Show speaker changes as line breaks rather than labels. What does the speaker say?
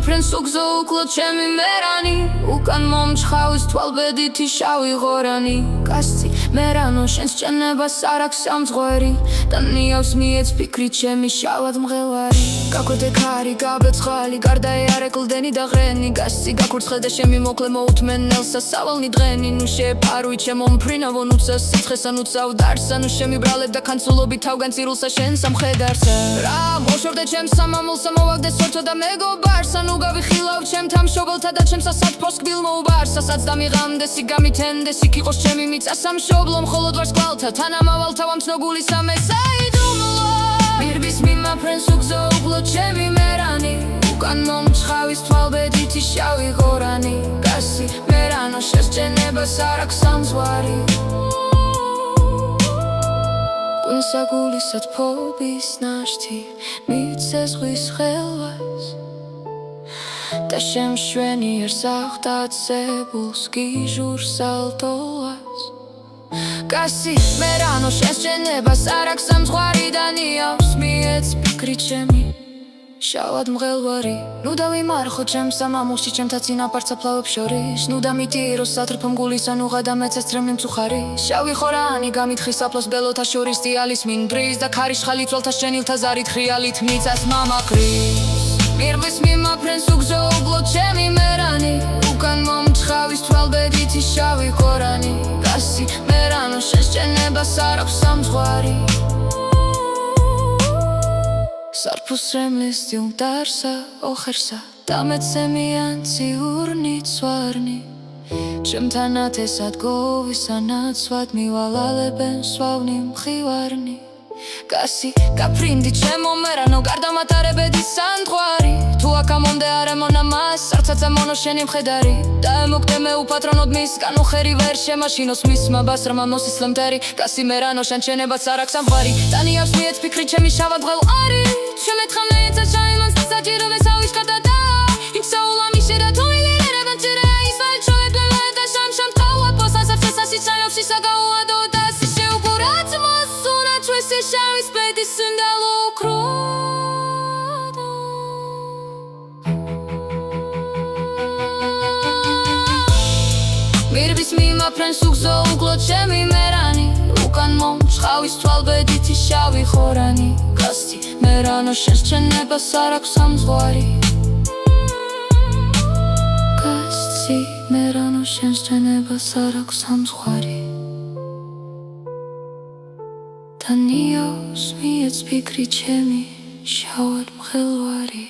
მიმაფრენს უგზო უკლოდ ჩემი მერანი უკან მომჩხავის თვალბედითი შავი ღორანი კაცი მერანო შენს ჭენებას არ აქვს სამძღვარი და ნიავს მიეც ფიქრით ჩემი შავად მღელვარი გაქვეთე ქარი გაბეცხალი გარდა ეარეკლდენი და ღრენი გასცი გაქურცხე და შემიმოკლე მოუთმენელსა სავალნი დღენი ნუ შეეპარვი ჩემო მფრინავო ნუცა სიცხესა ნუცავ დარსა ნუ შემიბრალებ და ქანცულობი თავგან წირულსა შენ სამხედარსა რა მოშორდე ჩემს სამამულსა მოვაგდე სორთო და მეგობარსა ნუ გავიხილავ ჩემთან მშობელთა და ჩემსა სათფოს კბილ მოუბარსა სადაც დამიღამდესი გამითენდესი ქიყოს ჩემი მიწა სამშობლო მხოლოდ ვარს გვალთა თანამავალთა ვამცნო გულისა მესაიდუმლო მირბის მიმაფრენს უგზო უკლოდ ჩემი მერანი უკან მომჩხავის თვალბედითი შავი ღორანი გასი მერანო შენს ჭენებას არ აქვს სამძღვარი ყვინსა გულისად ფობის ნაშთი მიცე ზღვის ხელვას და შემშვენიერ სახტაცებულს გიჟურს ალტოვას კაცი მერანო შენს ჭენებას არ აქვს სამძღვარი და ნიავს მიეც ფიქრით ჩემი შავად მღელვარი ნუ დავიმარხო ჩემს სამამულში ჩემთა წინაპარს საფლავებს შორის ნუ დამიტირო სათრფო მგულისა ნუ გადამეცეს წრემლი მწუხარი შავი ხორანი გამითხის საფლავს ბელოთა შორის დიალის მინ ბრიზ და ქარიშხალი თვალთა შენილთა ზარით ხიალით მიწას მამაკრის მირბის მიმაფრენს უგზო უკლოდ ჩემი მერანი უკან მომჩხავის თვალბედითი შავი ღორანი გასი მერანო შენს ჭენებას არ აქვს სამძღვარი სარფუს რემლის დილდარსა ოხერსა დამეცემიან ციურნი ცვარნი ჩემთან ათესად გოვისა ნაცვად მივალალებენ სვავნი მხივარნი კაცი გაფრინდი ჩემო მერანო გარდა მატარებედის სამძღვარი თუ აკამონდე არა მონა მას სარცაცა მონო შენი მხედარი და მოგდე მე უპატრონოდ მისგან უხერი ვერ შემაშინოს მისმა ბასრმა მოსისლე მტერი კაცი მერანო შენ ჭენებას არ აქვს სამძღვარი და ნიავს მიეც ფიქრით ჩემი შავად მღელვარი შემეთხამლე ეცა ჩაიმანს საჭირო მესავის კატადა იმსაულა მიშერა თუ ილერება ჭერა ისვალ ჩოედველა და შამ თავა პოსასა ფესასი ჩაიოფში საგაუადო და სიშე უგურაც მოსუნა ჩვესი შავის ბედის სუნდალო კროდო მირბის მიმაფრენს უგზო უკლოდ ჩემი მერანი უკან მომჩხავის თვალბედითი შავი ღორანი გასცი მერანო შენს ჭენებას არ აქვს სამძღვარი გასცი მერანო შენს ჭენებას არ აქვს სამძღვარი და ნიავს მიეც ფიქრით ჩემი შავად მღელვარი